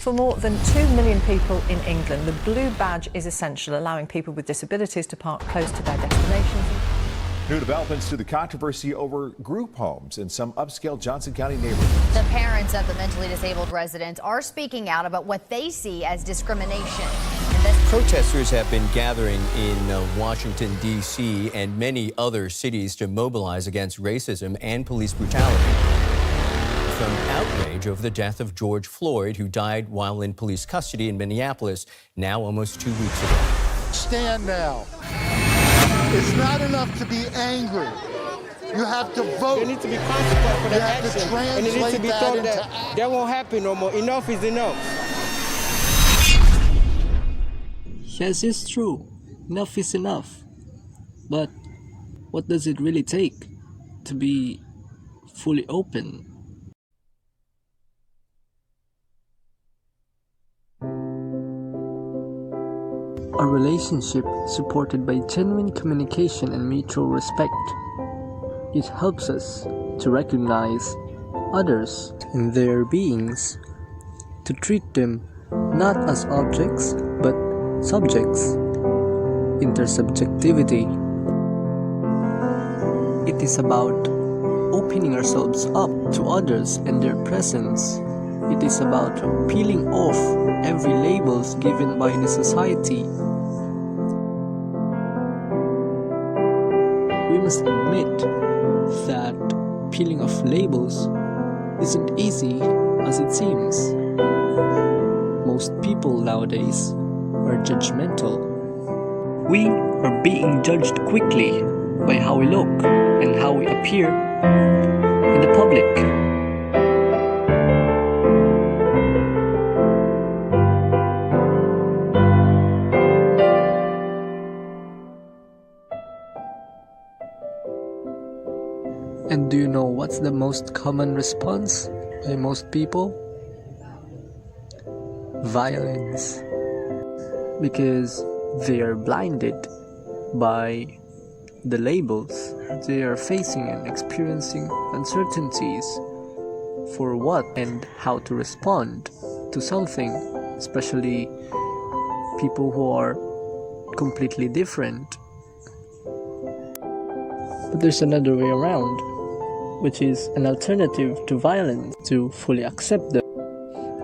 For more than 2 million people in England, the blue badge is essential, allowing people with disabilities to park close to their destinations. New developments to the controversy over group homes in some upscale Johnson County neighborhoods. The parents of the mentally disabled residents are speaking out about what they see as discrimination. Protesters have been gathering in Washington, D.C. and many other cities to mobilize against racism and police brutality. From outrage over the death of George Floyd, who died while in police custody in Minneapolis, now almost 2 weeks ago. Stand now. It's not enough to be angry. You have to vote. There needs to be consequence for that action, and it needs to be told that that won't happen no more. Enough is enough. Yes, it's true. Enough is enough. But what does it really take to be fully open? A relationship supported by genuine communication and mutual respect. It helps us to recognize others and their beings, to treat them not as objects but subjects. Intersubjectivity. It is about opening ourselves up to others and their presence. It is about peeling off every labels given by the society. We must admit that peeling off labels isn't easy as it seems. Most people nowadays are judgmental. We are being judged quickly by how we look and how we appear in the public. And do you know what's the most common response by most people? Violence. Because they are blinded by the labels. They are facing and experiencing uncertainties for what and how to respond to something, especially people who are completely different. But there's another way around, which is an alternative to violence, to fully accept them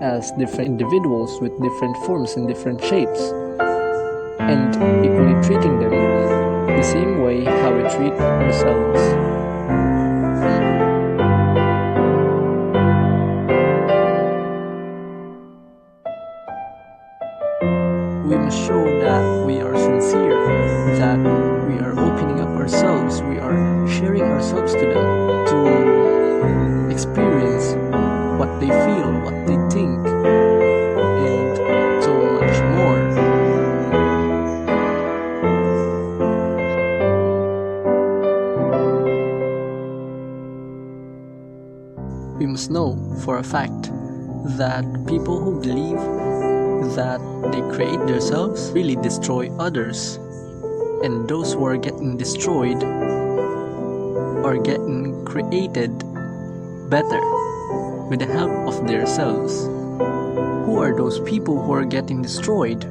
as different individuals with different forms and different shapes, and equally treating them the same way how we treat ourselves. We must show that we are sincere, that we are opening up ourselves, we are sharing ourselves to them, to experience what they feel, what they think, and so much more. We must know for a fact that people who believe that they create themselves really destroy others, and those who are getting destroyed are getting created better with the help of themselves. Who are those people who are getting destroyed?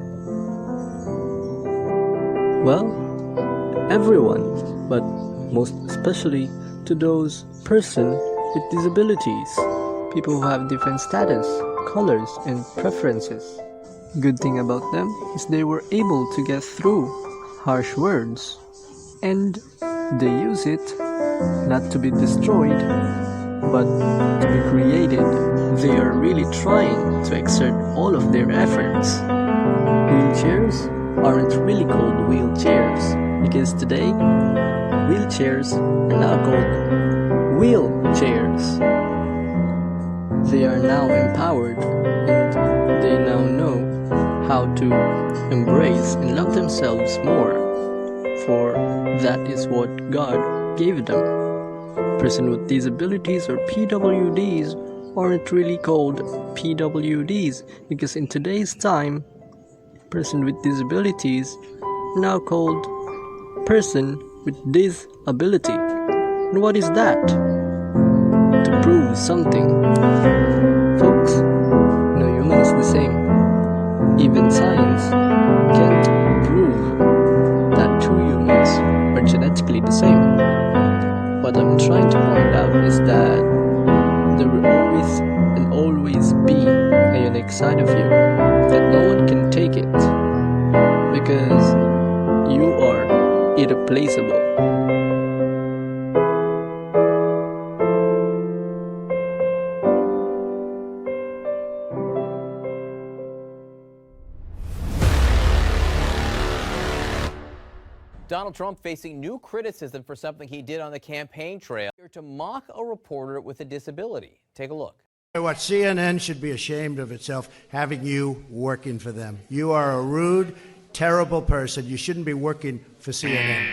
Well, everyone, but most especially to those person with disabilities, people who have different status, colors, and preferences. Good thing about them is they were able to get through harsh words, and they use it not to be destroyed but to be created. They are really trying to exert all of their efforts. Wheelchairs aren't really called wheelchairs, because today wheelchairs are now called wheelchairs. They are now empowered, and they now know how to embrace and love themselves more, for that is what God gave them. Person with disabilities, or PWDs, aren't really called PWDs, because in today's time, person with disabilities are now called person with disability. And what is that? To prove something. Folks, no human is the same. Even science can't prove that two humans are genetically the same. What I'm trying to point out is that there will always be a unique side of you that no one can take it, because you are irreplaceable. Donald Trump facing new criticism for something he did on the campaign trail to mock a reporter with a disability. Take a look. What CNN should be ashamed of itself, having you working for them. You are a rude, terrible person. You shouldn't be working for CNN.